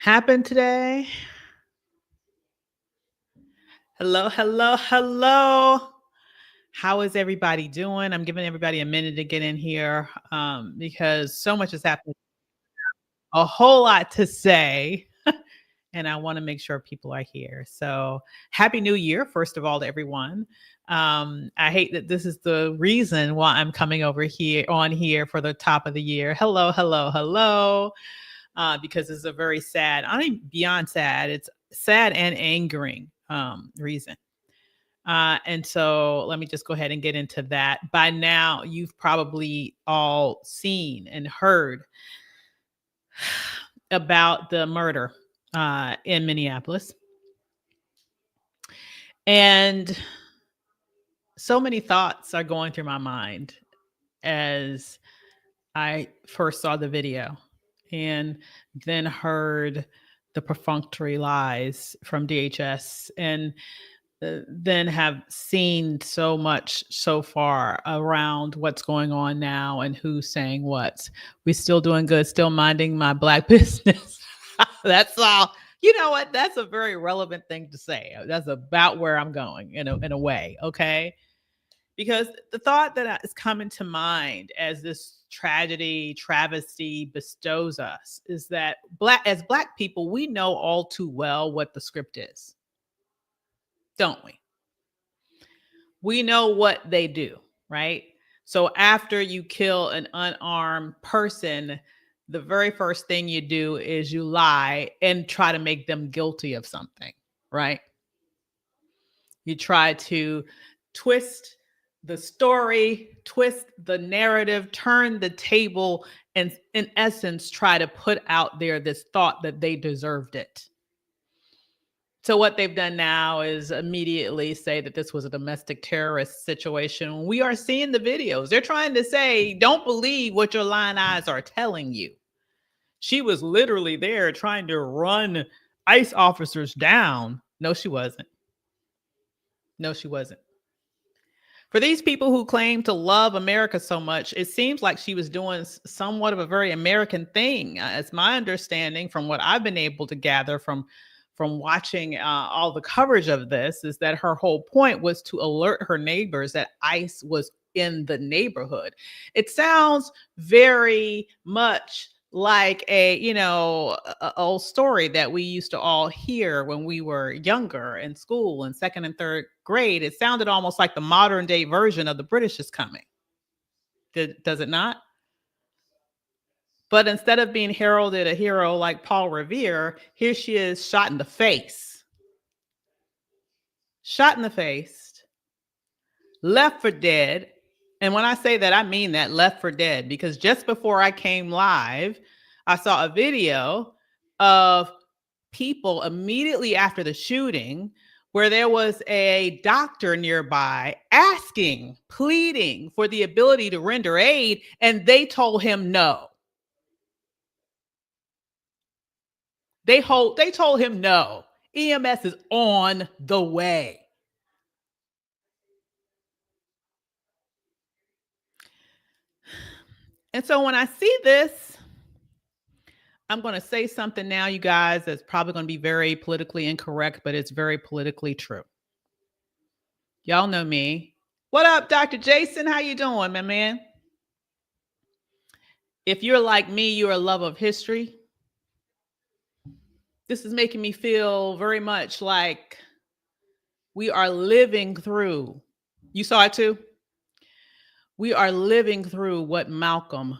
happened today. Hello, hello, hello. How is everybody doing? I'm giving everybody a minute to get in here because so much has happened, a whole lot to say, and I want to make sure people are here. So, Happy New Year, first of all, to everyone. I hate that this is the reason why I'm coming over here on here for the top of the year. Hello, hello, hello. Because it's a very sad, I mean, beyond sad, it's sad and angering reason. And so let me just go ahead and get into that. By now, you've probably all seen and heard about the murder in Minneapolis. And so many thoughts are going through my mind as I first saw the video and then heard the perfunctory lies from DHS and then have seen so much so far around what's going on now and who's saying what. We still doing good, still minding my black business. That's all. You know what? That's a very relevant thing to say. That's about where I'm going in a way. Okay. Because the thought that is coming to mind as this tragedy, travesty bestows us is that as black people, we know all too well what the script is, don't we? We know what they do, right? So after you kill an unarmed person, the very first thing you do is you lie and try to make them guilty of something, right? You try to twist the story, twist the narrative, turn the table, and in essence, try to put out there this thought that they deserved it. So what they've done now is immediately say that this was a domestic terrorist situation. We are seeing the videos. They're trying to say, don't believe what your lying eyes are telling you. She was literally there trying to run ICE officers down. No, she wasn't. No, she wasn't. For these people who claim to love America so much, it seems like she was doing somewhat of a very American thing. It's my understanding from what I've been able to gather from watching all the coverage of this is that her whole point was to alert her neighbors that ICE was in the neighborhood. It sounds very much like a old story that we used to all hear when we were younger in school in second and third grade. It sounded almost like the modern day version of the British is coming. Does it not? But instead of being heralded a hero like Paul Revere, here she is shot in the face. Shot in the face, left for dead. And when I say that, I mean that, left for dead, because just before I came live, I saw a video of people immediately after the shooting where there was a doctor nearby asking, pleading for the ability to render aid, and they told him no. They told him no. EMS is on the way. And so when I see this, I'm going to say something now, you guys, that's probably going to be very politically incorrect, but it's very politically true. Y'all know me. What up, Dr. Jason? How you doing, my man? If you're like me, you're a love of history. This is making me feel very much like we are living through. You saw it too? We are living through what Malcolm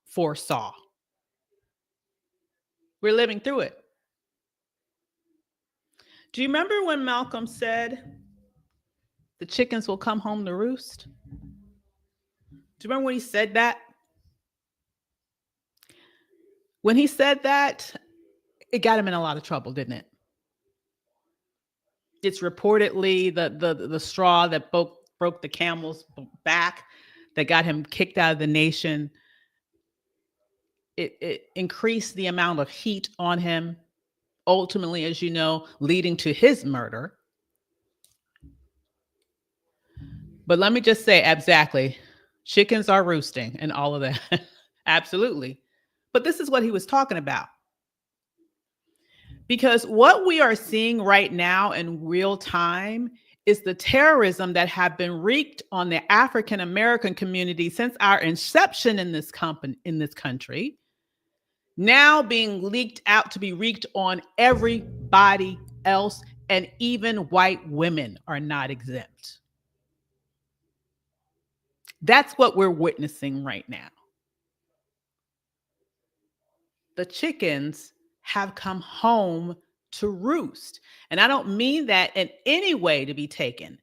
foresaw. We're living through it. Do you remember when Malcolm said, the chickens will come home to roost? Do you remember when he said that? When he said that, it got him in a lot of trouble, didn't it? It's reportedly the straw that broke the camel's back that got him kicked out of the nation. It increased the amount of heat on him, ultimately, as you know, leading to his murder. But let me just say, exactly, chickens are roosting and all of that. Absolutely. But this is what he was talking about. Because what we are seeing right now in real time is the terrorism that have been wreaked on the African American community since our inception in this country, now being leaked out to be wreaked on everybody else, and even white women are not exempt. That's what we're witnessing right now. The chickens have come home to roost. And I don't mean that in any way to be taken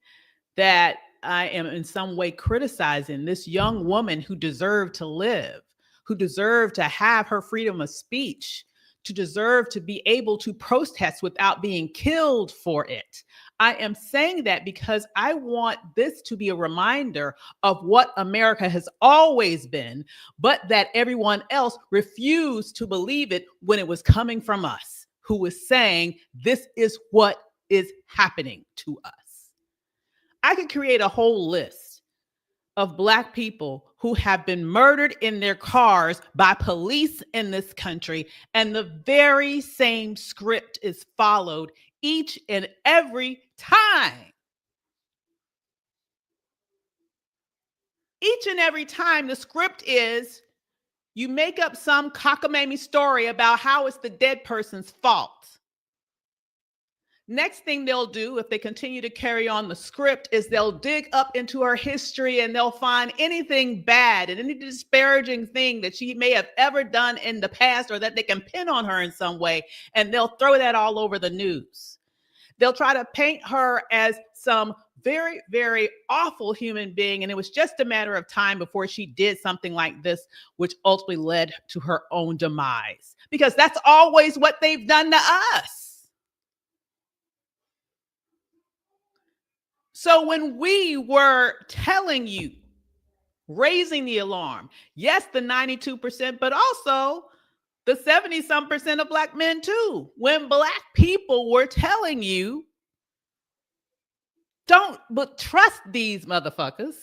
that I am in some way criticizing this young woman who deserved to live, who deserved to have her freedom of speech, to deserve to be able to protest without being killed for it. I am saying that because I want this to be a reminder of what America has always been, but that everyone else refused to believe it when it was coming from us, who was saying, this is what is happening to us. I could create a whole list of Black people who have been murdered in their cars by police in this country, and the very same script is followed each and every time. Each and every time, the script is you make up some cockamamie story about how it's the dead person's fault. Next thing they'll do, if they continue to carry on the script, is they'll dig up into her history and they'll find anything bad and any disparaging thing that she may have ever done in the past or that they can pin on her in some way, and they'll throw that all over the news. They'll try to paint her as some very, very awful human being, and it was just a matter of time before she did something like this, which ultimately led to her own demise, because that's always what they've done to us. So when we were telling you, raising the alarm, yes, the 92%, but also the 70-some% of Black men too. When Black people were telling you, don't but trust these motherfuckers.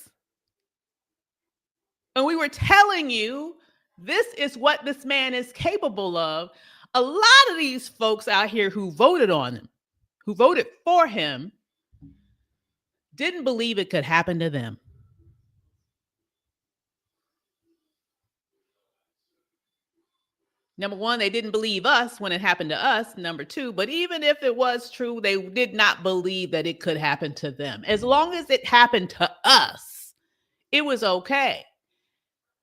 And we were telling you, this is what this man is capable of. A lot of these folks out here who voted on him, who voted for him, didn't believe it could happen to them. Number one, they didn't believe us when it happened to us. Number two, but even if it was true, they did not believe that it could happen to them. As long as it happened to us, it was okay.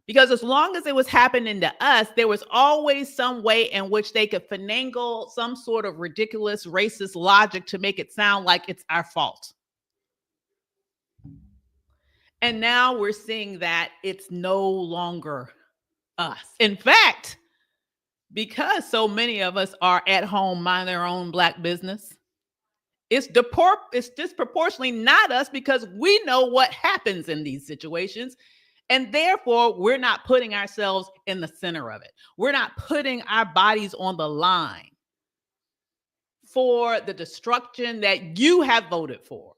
Because as long as it was happening to us, there was always some way in which they could finagle some sort of ridiculous racist logic to make it sound like it's our fault. And now we're seeing that it's no longer us. In fact, because so many of us are at home minding their own Black business, it's disproportionately not us, because we know what happens in these situations. And therefore, we're not putting ourselves in the center of it. We're not putting our bodies on the line for the destruction that you have voted for.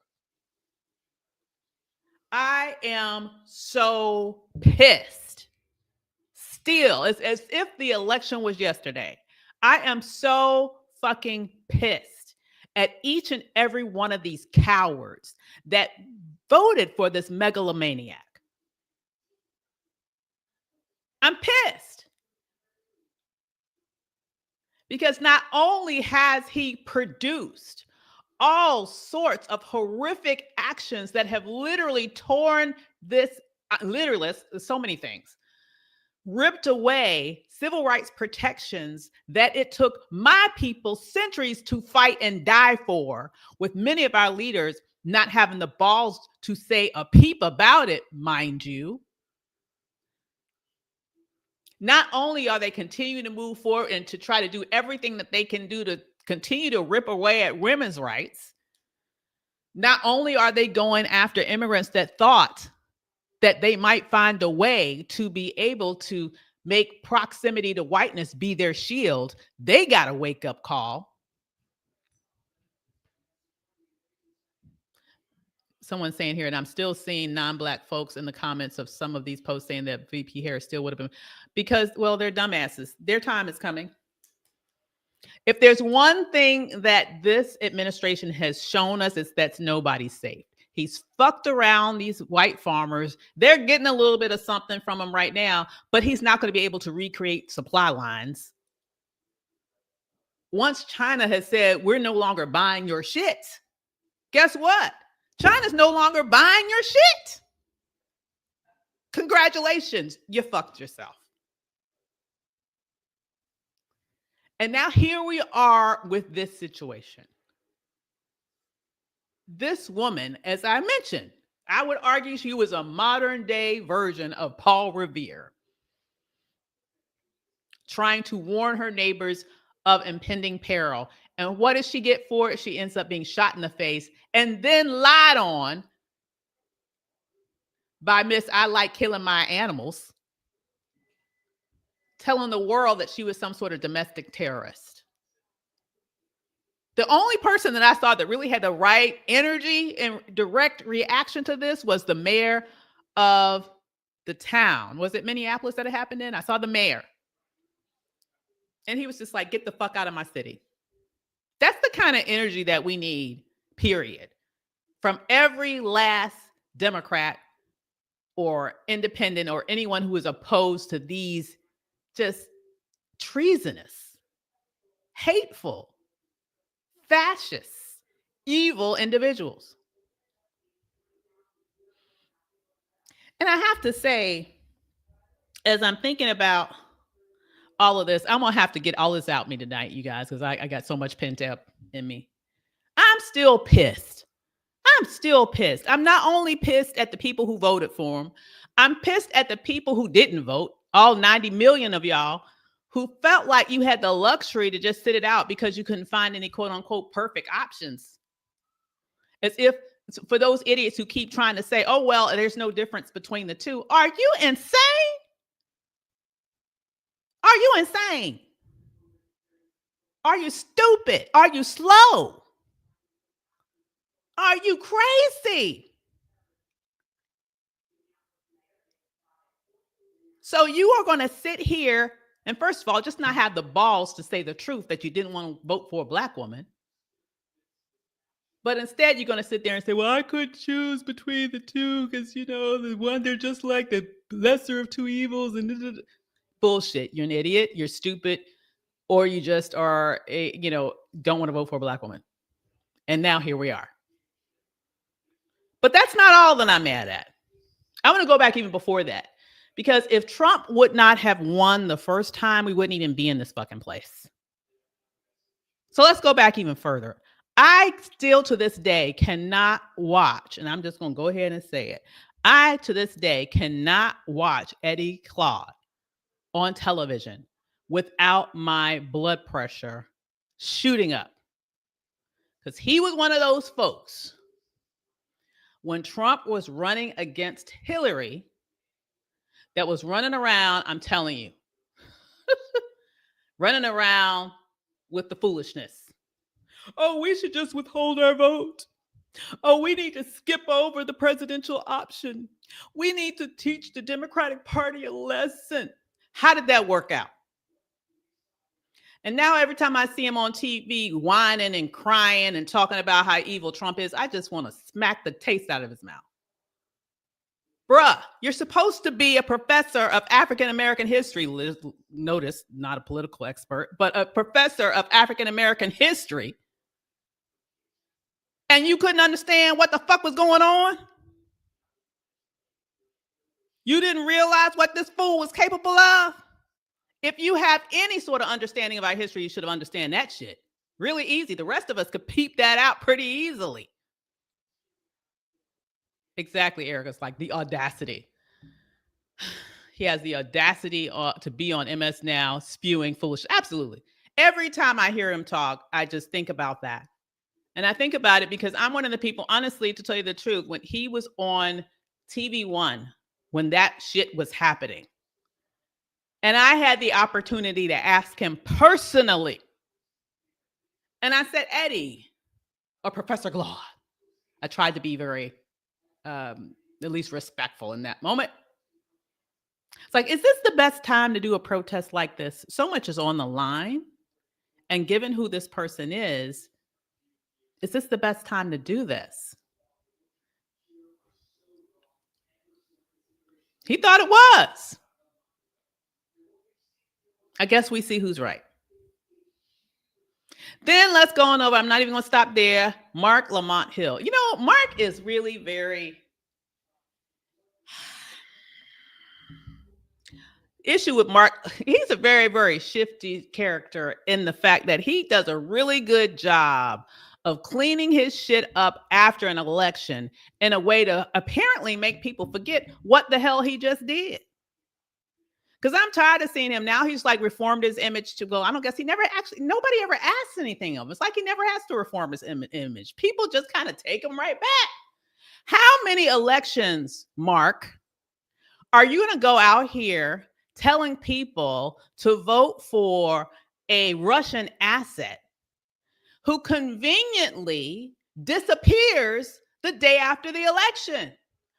I am so pissed. Still, it's as if the election was yesterday. I am so fucking pissed at each and every one of these cowards that voted for this megalomaniac. I'm pissed. Because not only has he produced all sorts of horrific actions that have literally torn this, so many things, ripped away civil rights protections that it took my people centuries to fight and die for, with many of our leaders not having the balls to say a peep about it, mind you. Not only are they continuing to move forward and to try to do everything that they can do to continue to rip away at women's rights, not only are they going after immigrants that thought that they might find a way to be able to make proximity to whiteness be their shield, they got a wake-up call. Someone's saying here, and I'm still seeing non-Black folks in the comments of some of these posts saying that VP Harris still would have been, because, well, they're dumbasses. Their time is coming. If there's one thing that this administration has shown us, it's that nobody's safe. He's fucked around these white farmers. They're getting a little bit of something from him right now, but he's not going to be able to recreate supply lines. Once China has said, we're no longer buying your shit, guess what? China's no longer buying your shit. Congratulations, you fucked yourself. And now here we are with this situation. This woman, as I mentioned, I would argue she was a modern day version of Paul Revere, trying to warn her neighbors of impending peril. And what does she get for it? She ends up being shot in the face and then lied on by Miss I Like Killing My Animals, telling the world that she was some sort of domestic terrorist. The only person that I saw that really had the right energy and direct reaction to this was the mayor of the town. Was it Minneapolis that it happened in? I saw the mayor. And he was just like, get the fuck out of my city. That's the kind of energy that we need, period. From every last Democrat or independent or anyone who is opposed to these just treasonous, hateful, fascist, evil individuals. And I have to say, as I'm thinking about all of this, I'm going to have to get all this out me tonight, you guys, because I got so much pent up in me. I'm still pissed. I'm not only pissed at the people who voted for him. I'm pissed at the people who didn't vote, all 90 million of y'all, who felt like you had the luxury to just sit it out because you couldn't find any quote unquote perfect options. As if for those idiots who keep trying to say, oh, well, there's no difference between the two. Are you insane? Are you insane? Are you stupid? Are you slow? Are you crazy? So you are going to sit here and first of all, just not have the balls to say the truth that you didn't want to vote for a black woman. But instead, you're going to sit there and say, well, I could choose between the two because, you know, the one, they're just like the lesser of two evils. And bullshit. You're an idiot. You're stupid. Or you just are, don't want to vote for a black woman. And now here we are. But that's not all that I'm mad at. I'm going to go back even before that. Because if Trump would not have won the first time, we wouldn't even be in this fucking place. So let's go back even further. I still to this day cannot watch, and I'm just going to go ahead and say it. I to this day cannot watch Eddie Claude on television without my blood pressure shooting up. Because he was one of those folks. When Trump was running against Hillary, that was running around, I'm telling you, running around with the foolishness. Oh, we should just withhold our vote. Oh, we need to skip over the presidential option. We need to teach the Democratic Party a lesson. How did that work out? And now every time I see him on TV whining and crying and talking about how evil Trump is, I just want to smack the taste out of his mouth. Bruh, you're supposed to be a professor of African-American history. Notice, not a political expert, but a professor of African-American history. And you couldn't understand what the fuck was going on? You didn't realize what this fool was capable of? If you have any sort of understanding of our history, you should have understand that shit. Really easy. The rest of us could peep that out pretty easily. Exactly, Erica's like the audacity. He has the audacity to be on MS Now spewing foolish. Absolutely. Every time I hear him talk, I just think about that. And I think about it because I'm one of the people, honestly, to tell you the truth, when he was on TV One, when that shit was happening, and I had the opportunity to ask him personally. And I said, Eddie, or Professor Claude, I tried to be very at least respectful in that moment. It's like, is this the best time to do a protest like this? So much is on the line. And given who this person is this the best time to do this? He thought it was. I guess we see who's right. Then let's go on over. I'm not even going to stop there. Mark Lamont Hill. You know, Mark is really very issue with Mark. He's a very, very shifty character in the fact that he does a really good job of cleaning his shit up after an election in a way to apparently make people forget what the hell he just did. Because I'm tired of seeing him now. He's like reformed his image to go. I don't guess he never actually, nobody ever asked anything of him. It's like he never has to reform his image. People just kind of take him right back. How many elections, Mark, are you going to go out here telling people to vote for a Russian asset who conveniently disappears the day after the election?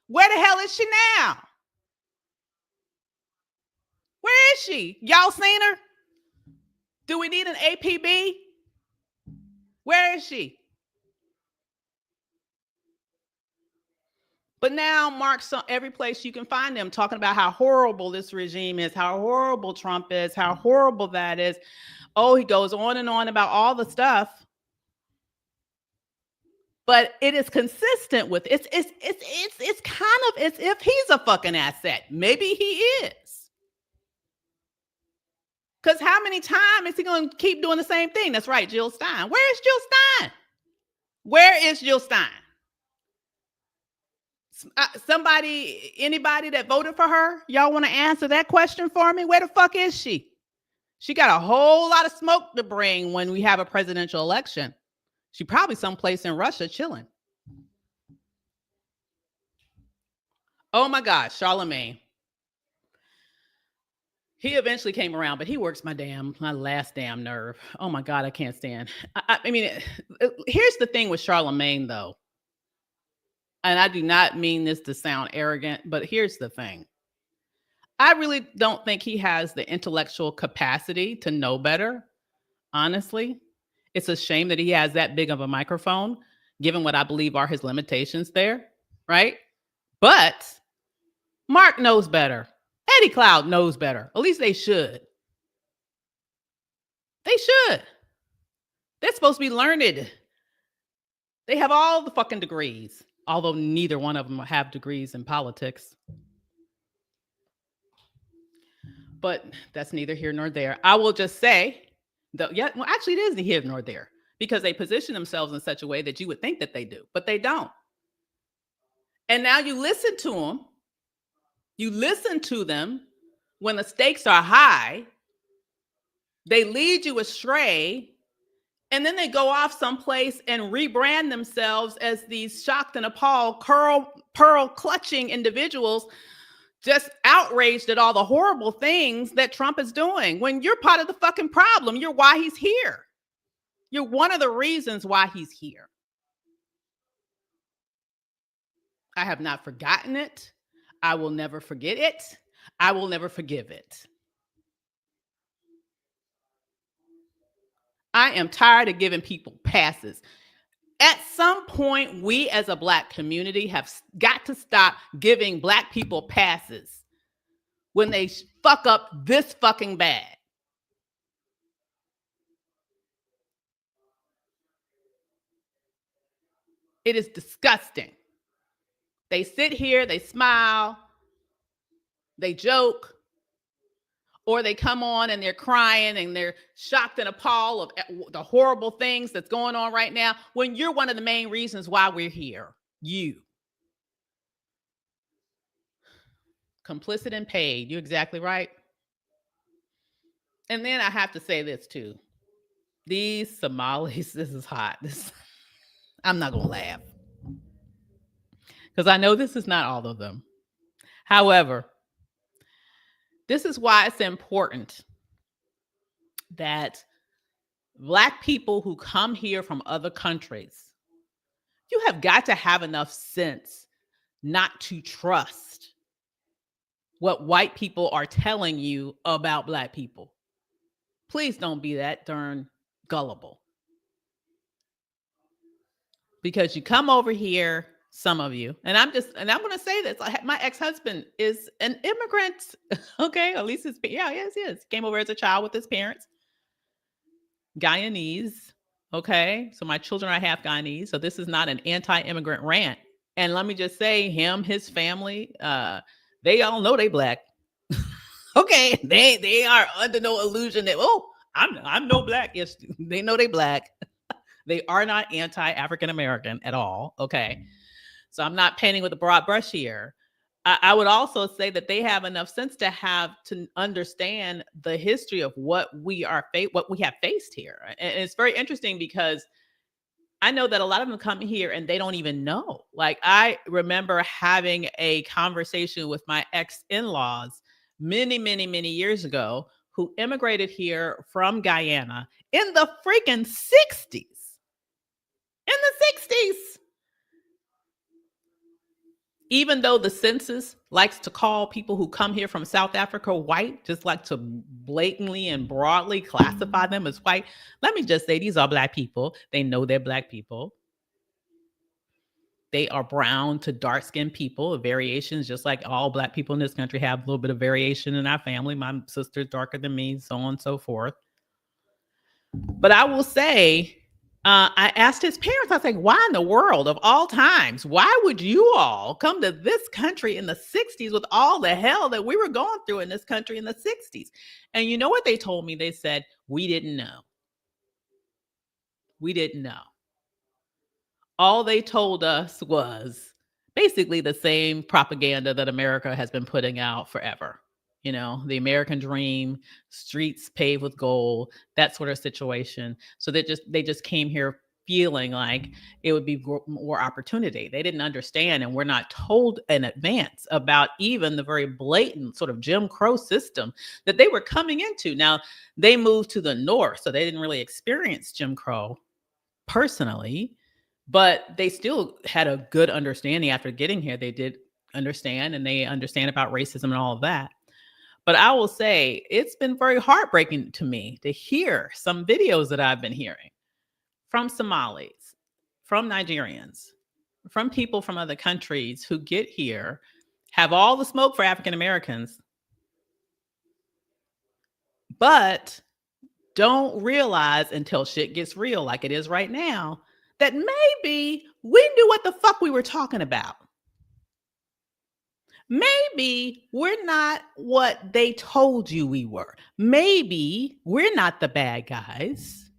Where the hell is she now? Where is she? Y'all seen her? Do we need an APB? Where is she? But now Mark's on every place you can find him talking about how horrible this regime is, how horrible Trump is, how horrible that is. Oh, he goes on and on about all the stuff. But it is consistent with it's kind of as if he's a fucking asset. Maybe he is. Because how many times is he going to keep doing the same thing? That's right, Jill Stein. Where is Jill Stein? Where is Jill Stein? Anybody that voted for her? Y'all want to answer that question for me? Where the fuck is she? She got a whole lot of smoke to bring when we have a presidential election. She probably someplace in Russia chilling. Oh my God, Charlemagne. He eventually came around, but he works my last damn nerve. Oh my God, I can't stand. I mean, here's the thing with Charlemagne, though. And I do not mean this to sound arrogant, but here's the thing. I really don't think he has the intellectual capacity to know better. Honestly, it's a shame that he has that big of a microphone, given what I believe are his limitations there, right? But Mark knows better. Eddie Cloud knows better. At least they should. They should. They're supposed to be learned. They have all the fucking degrees, although neither one of them have degrees in politics. But that's neither here nor there. I will just say, actually, it is here nor there, because they position themselves in such a way that you would think that they do, but they don't. And now you listen to them. You listen to them when the stakes are high. They lead you astray. And then they go off someplace and rebrand themselves as these shocked and appalled, pearl clutching individuals, just outraged at all the horrible things that Trump is doing. When you're part of the fucking problem, you're why he's here. You're one of the reasons why he's here. I have not forgotten it. I will never forget it. I will never forgive it. I am tired of giving people passes. At some point, we as a Black community have got to stop giving Black people passes when they fuck up this fucking bad. It is disgusting. They sit here, they smile, they joke, or they come on and they're crying and they're shocked and appalled of the horrible things that's going on right now, when you're one of the main reasons why we're here. You. Complicit and paid. You're exactly right. And then I have to say this too. These Somalis, this is hot. I'm not going to laugh, because I know this is not all of them. However, this is why it's important that Black people who come here from other countries, you have got to have enough sense not to trust what white people are telling you about Black people. Please don't be that darn gullible. Because you come over here, some of you, and I'm going to say this. My ex-husband is an immigrant. Okay. At least yeah, yes, yes. Came over as a child with his parents, Guyanese. Okay. So my children are half Guyanese. So this is not an anti-immigrant rant. And let me just say, his family, they all know they Black. Okay. They are under no illusion that, oh, I'm no Black. Yes, they know they Black. They are not anti-African American at all. Okay. So I'm not painting with a broad brush here. I would also say that they have enough sense to understand the history of what we have faced here. And it's very interesting because I know that a lot of them come here and they don't even know. Like, I remember having a conversation with my ex-in-laws many, many, many years ago, who immigrated here from Guyana in the freaking 60s. In the 60s. Even though the census likes to call people who come here from South Africa white, just like to blatantly and broadly classify them as white. Let me just say, these are Black people. They know they're Black people. They are brown to dark-skinned people, variations, just like all Black people in this country have a little bit of variation in our family. My sister's darker than me, so on and so forth. But I will say, I asked his parents, I was like, why in the world of all times, why would you all come to this country in the 60s with all the hell that we were going through in this country in the 60s? And you know what they told me? They said, we didn't know. We didn't know. All they told us was basically the same propaganda that America has been putting out forever. You know, the American dream, streets paved with gold, that sort of situation. So they just came here feeling like it would be more opportunity. They didn't understand, and we're not told in advance about even the very blatant sort of Jim Crow system that they were coming into. Now, they moved to the north, so they didn't really experience Jim Crow personally, but they still had a good understanding after getting here. They did understand, and they understand about racism and all of that. But I will say it's been very heartbreaking to me to hear some videos that I've been hearing from Somalis, from Nigerians, from people from other countries who get here, have all the smoke for African Americans, but don't realize until shit gets real, like it is right now, that maybe we knew what the fuck we were talking about. Maybe we're not what they told you we were. Maybe we're not the bad guys.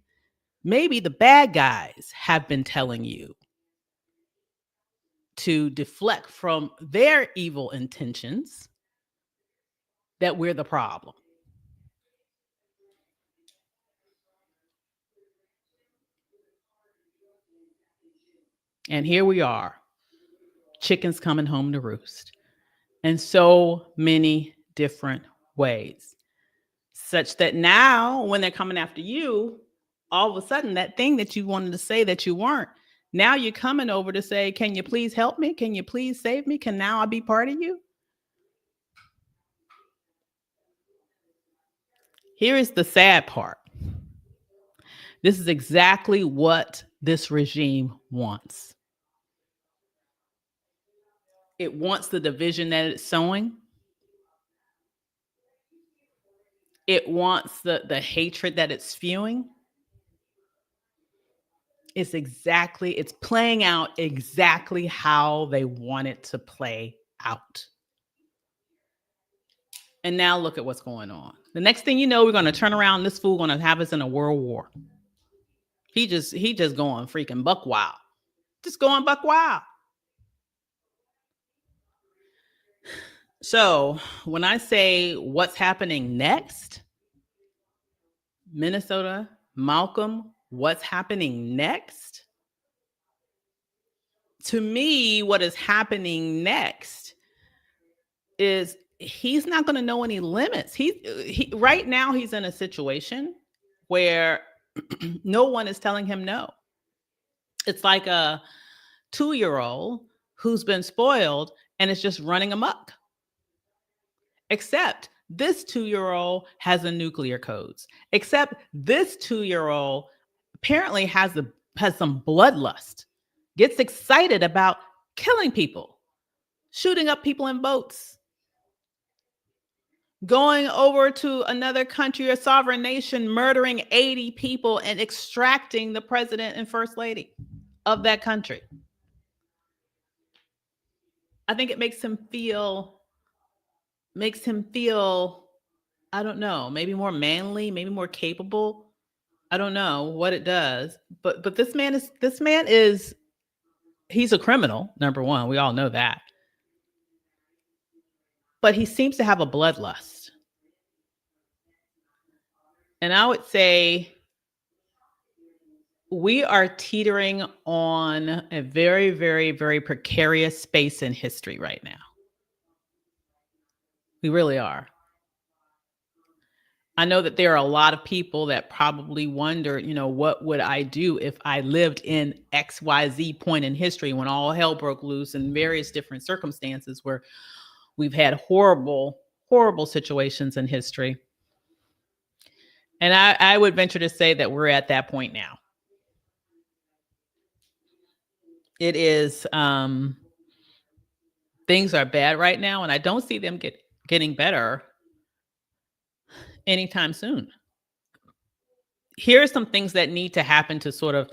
Maybe the bad guys have been telling you to deflect from their evil intentions, that we're the problem. And here we are, chickens coming home to roost in so many different ways, such that now when they're coming after you, all of a sudden that thing that you wanted to say that you weren't, now you're coming over to say, can you please help me? Can you please save me? Can now I be part of you? Here is the sad part. This is exactly what this regime wants. It wants the division that it's sowing. It wants the hatred that it's spewing. It's playing out exactly how they want it to play out. And now look at what's going on. The next thing you know, we're going to turn around. This fool going to have us in a world war. He just going freaking buck wild. Just going buck wild. So when I say what's happening next, Minnesota, Malcolm, what's happening next? To me, what is happening next is he's not going to know any limits. He right now he's in a situation where no one is telling him no. It's like a 2-year-old who's been spoiled and is just running amok. Except this 2-year-old has a nuclear codes. Except this 2-year-old apparently has some bloodlust, gets excited about killing people, shooting up people in boats, going over to another country or sovereign nation, murdering 80 people and extracting the president and first lady of that country. I think it makes him feel, I don't know, maybe more manly, maybe more capable. I don't know what it does, but this man is he's a criminal, number 1. We all know that. But he seems to have a bloodlust. And I would say we are teetering on a very, very, very precarious space in history right now. We really are. I know that there are a lot of people that probably wonder, what would I do if I lived in XYZ point in history when all hell broke loose in various different circumstances where we've had horrible, horrible situations in history. And I would venture to say that we're at that point now. It is, things are bad right now, and I don't see them getting better anytime soon. Here are some things that need to happen to sort of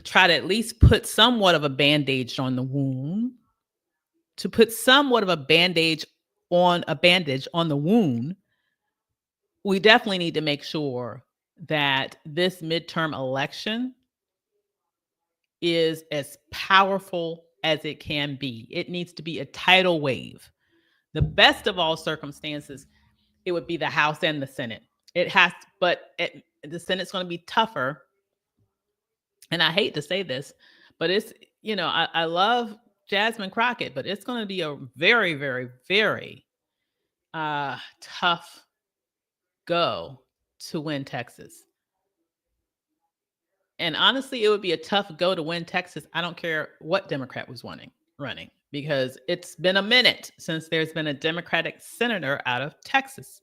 try to at least put somewhat of a bandage on the wound, to put somewhat of a bandage on the wound. We definitely need to make sure that this midterm election is as powerful as it can be. It needs to be a tidal wave. The best of all circumstances, it would be the House and the Senate. It has, but the Senate's going to be tougher. And I hate to say this, but it's, I love Jasmine Crockett, but it's going to be a very, very, very tough go to win Texas. And honestly, it would be a tough go to win Texas. I don't care what Democrat was running, because it's been a minute since there's been a Democratic senator out of Texas.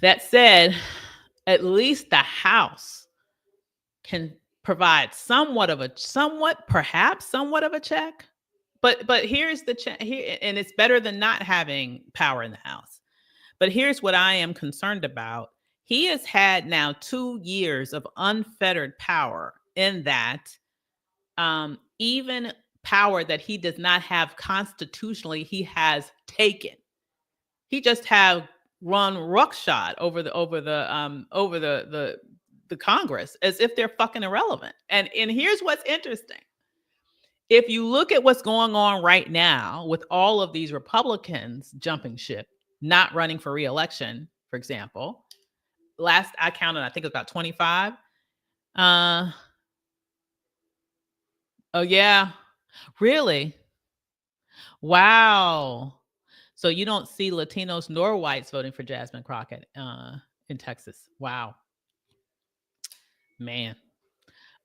That said, at least the House can provide perhaps somewhat of a check. But here's the check here, and it's better than not having power in the House. But here's what I am concerned about. He has had now 2 years of unfettered power, in that even power that he does not have constitutionally, he has taken. He just have run ruckshot over the Congress as if they're fucking irrelevant. And here's what's interesting. If you look at what's going on right now with all of these Republicans jumping ship, not running for re-election, for example, last I counted, I think it was about 25. Oh yeah, really? Wow. So you don't see Latinos nor whites voting for Jasmine Crockett in Texas. Wow. Man.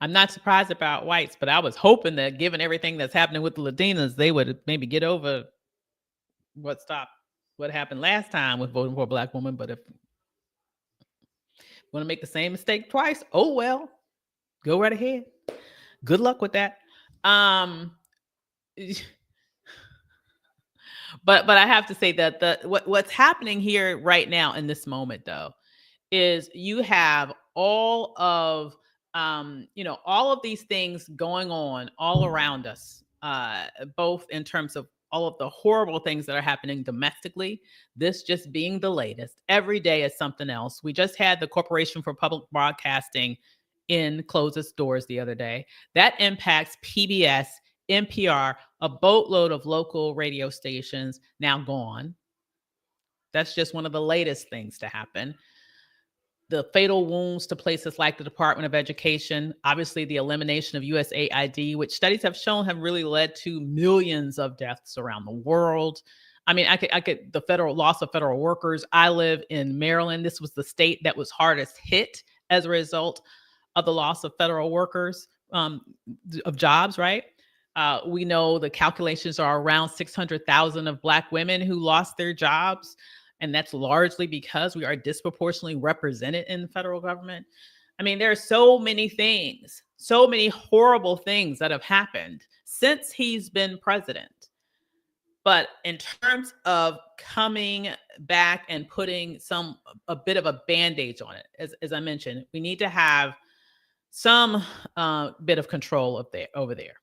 I'm not surprised about whites, but I was hoping that given everything that's happening with the Latinas, they would maybe get over what happened last time with voting for a Black woman. But if you want to make the same mistake twice, oh well, go right ahead. Good luck with that. But I have to say that what's happening here right now in this moment, though, is you have all of all of these things going on all around us, both in terms of all of the horrible things that are happening domestically, this just being the latest. Every day is something else. We just had the Corporation for Public Broadcasting close its doors the other day. That impacts PBS, NPR, a boatload of local radio stations now gone. That's just one of the latest things to happen. The fatal wounds to places like the Department of Education, obviously the elimination of USAID, which studies have shown have really led to millions of deaths around the world. I mean, I could the federal loss of federal workers. I live in Maryland. This was the state that was hardest hit as a result of the loss of federal workers, of jobs, right? We know the calculations are around 600,000 of Black women who lost their jobs. And that's largely because we are disproportionately represented in the federal government. I mean, there are so many things, so many horrible things that have happened since he's been president. But in terms of coming back and putting a bit of a band-aid on it, as I mentioned, we need to have some bit of control over there.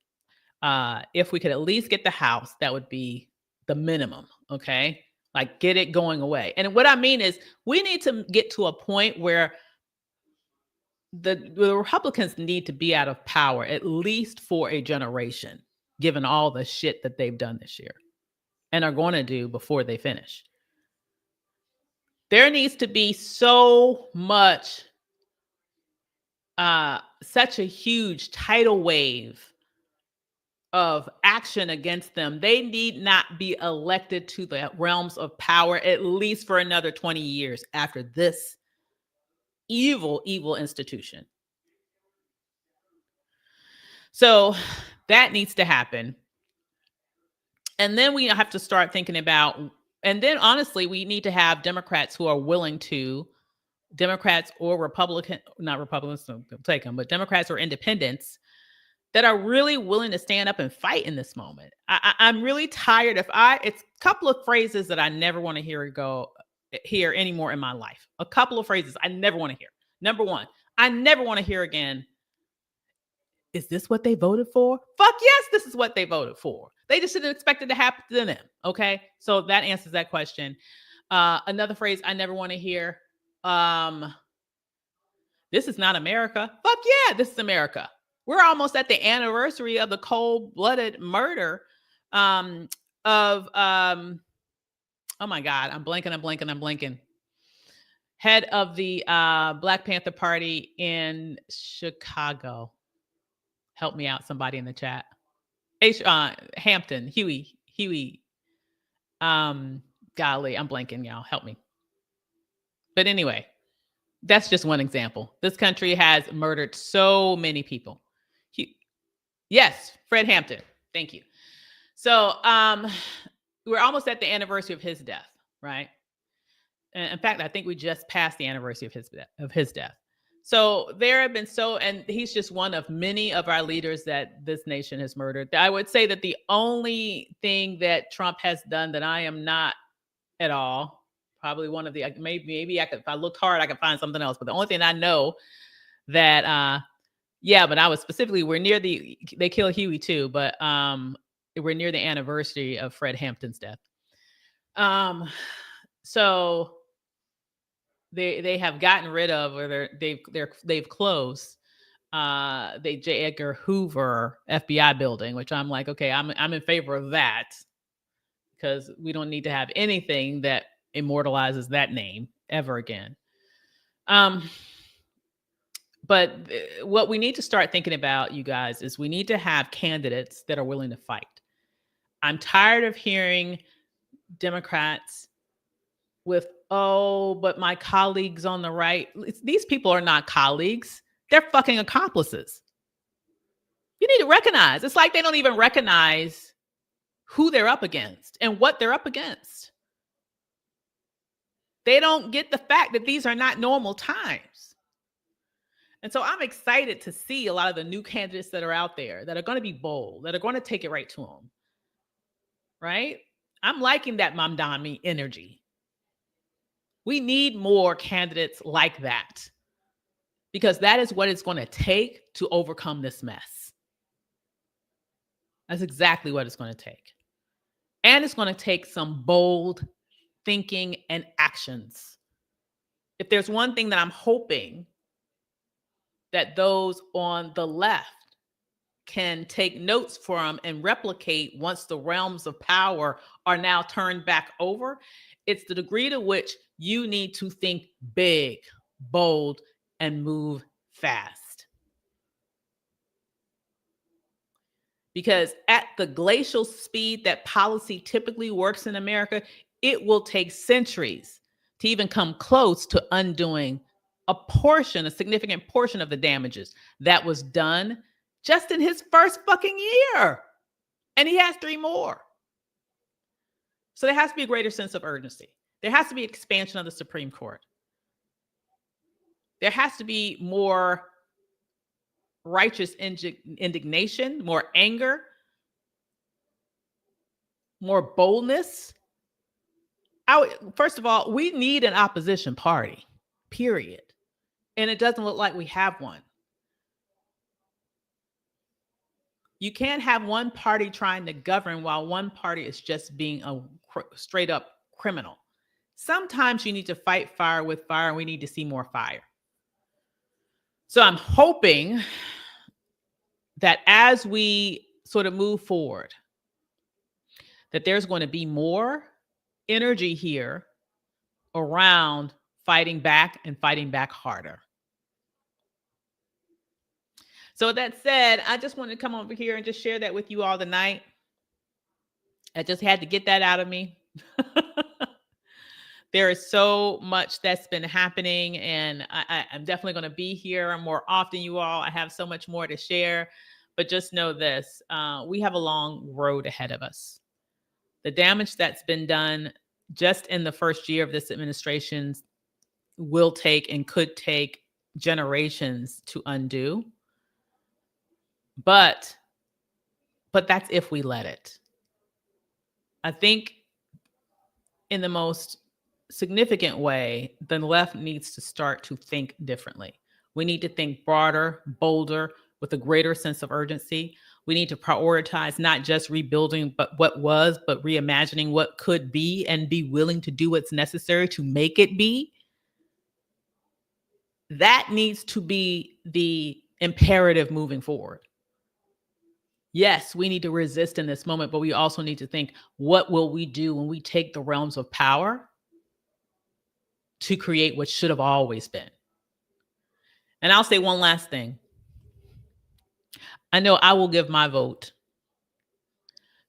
If we could at least get the House, that would be the minimum. Okay. Like get it going away. And what I mean is we need to get to a point where the Republicans need to be out of power at least for a generation, given all the shit that they've done this year and are going to do before they finish. There needs to be so much, such a huge tidal wave of action against them. They need not be elected to the realms of power at least for another 20 years after this evil, evil institution. So that needs to happen. And then we have to start thinking about, and then honestly, we need to have Democrats who are willing to, Democrats or not Republicans, don't take them, but Democrats or independents that are really willing to stand up and fight in this moment. I'm really tired it's a couple of phrases that I never want to hear anymore in my life. A couple of phrases I never want to hear. Number one, I never want to hear again, is this what they voted for? Fuck yes, this is what they voted for. They just didn't expect it to happen to them. Okay. So that answers that question. Another phrase I never want to hear. This is not America. Fuck yeah, this is America. We're almost at the anniversary of the cold-blooded murder oh my God, I'm blanking. Head of the Black Panther Party in Chicago. Help me out, somebody in the chat. Hampton, Huey. Golly, I'm blanking, y'all. Help me. But anyway, that's just one example. This country has murdered so many people. Yes, Fred Hampton. Thank you. So we're almost at the anniversary of his death, right? And in fact, I think we just passed the anniversary of his death. So there have been and he's just one of many of our leaders that this nation has murdered. I would say that the only thing that Trump has done that I am not at all, probably one of the, maybe I could, if I looked hard, I could find something else. But the only thing I know that, but I was specifically, they killed Huey too, but we're near the anniversary of Fred Hampton's death. So they have gotten rid of, or they've closed the J. Edgar Hoover FBI building, which I'm like, okay, I'm in favor of that because we don't need to have anything that immortalizes that name ever again. But what we need to start thinking about, you guys, is we need to have candidates that are willing to fight. I'm tired of hearing Democrats with, oh, but my colleagues on the right. These people are not colleagues. They're fucking accomplices. You need to recognize. It's like they don't even recognize who they're up against and what they're up against. They don't get the fact that these are not normal times. And so I'm excited to see a lot of the new candidates that are out there that are going to be bold, that are going to take it right to them. Right? I'm liking that Mamdani energy. We need more candidates like that because that is what it's going to take to overcome this mess. That's exactly what it's going to take. And it's going to take some bold thinking and actions. If there's one thing that I'm hoping that those on the left can take notes from and replicate once the realms of power are now turned back over, it's the degree to which you need to think big, bold, and move fast. Because at the glacial speed that policy typically works in America, it will take centuries to even come close to undoing a significant portion of the damages that was done just in his first fucking year. And he has 3 more. So there has to be a greater sense of urgency. There has to be expansion of the Supreme Court. There has to be more righteous indignation, more anger, more boldness. First of all, we need an opposition party, period. And it doesn't look like we have one. You can't have one party trying to govern while one party is just being a straight up criminal. Sometimes you need to fight fire with fire, and we need to see more fire. So I'm hoping that as we sort of move forward, that there's going to be more energy here around fighting back and fighting back harder. So with that said, I just wanted to come over here and just share that with you all tonight. I just had to get that out of me. There is so much that's been happening, and I'm definitely going to be here more often, you all. I have so much more to share, but just know this. We have a long road ahead of us. The damage that's been done just in the first year of this administration will take and could take generations to undo. But that's if we let it. I think in the most significant way, the left needs to start to think differently. We need to think broader, bolder, with a greater sense of urgency. We need to prioritize not just rebuilding but what was, but reimagining what could be, and be willing to do what's necessary to make it be. That needs to be the imperative moving forward. Yes, we need to resist in this moment, but we also need to think, what will we do when we take the realms of power to create what should have always been? And I'll say one last thing. I know I will give my vote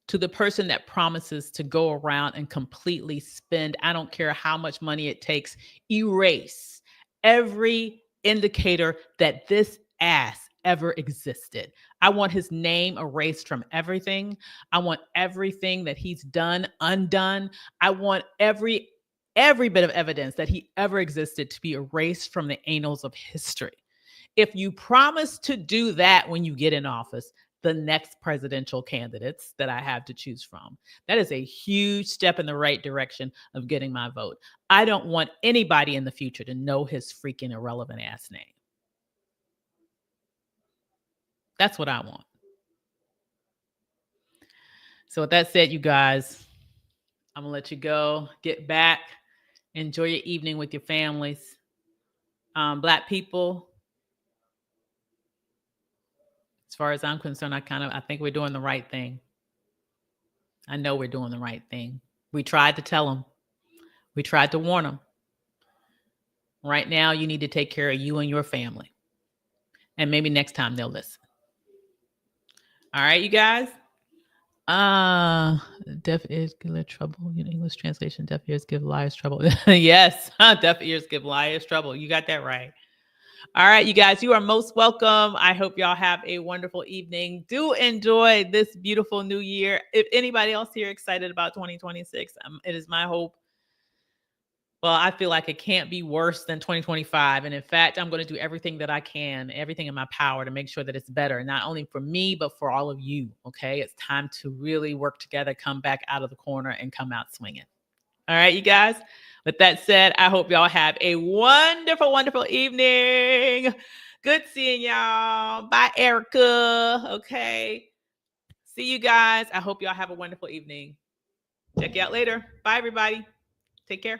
to the person that promises to go around and completely spend, I don't care how much money it takes, erase every indicator that this ass ever existed. I want his name erased from everything. I want everything that he's done undone. I want every bit of evidence that he ever existed to be erased from the annals of history. If you promise to do that when you get in office, the next presidential candidates that I have to choose from, that is a huge step in the right direction of getting my vote. I don't want anybody in the future to know his freaking irrelevant ass name. That's what I want. So with that said, you guys, I'm going to let you go. Get back. Enjoy your evening with your families. Black people, as far as I'm concerned, I think we're doing the right thing. I know we're doing the right thing. We tried to tell them. We tried to warn them. Right now, you need to take care of you and your family. And maybe next time they'll listen. All right, you guys? Deaf ears give trouble. English translation, deaf ears give liars trouble. Yes, deaf ears give liars trouble. You got that right. All right, you guys, you are most welcome. I hope y'all have a wonderful evening. Do enjoy this beautiful new year. If anybody else here excited about 2026, it is my hope. Well, I feel like it can't be worse than 2025. And in fact, I'm going to do everything that I can, everything in my power to make sure that it's better, not only for me, but for all of you. Okay. It's time to really work together, come back out of the corner and come out swinging. All right, you guys. With that said, I hope y'all have a wonderful, wonderful evening. Good seeing y'all. Bye, Erica. Okay. See you guys. I hope y'all have a wonderful evening. Check you out later. Bye, everybody. Take care.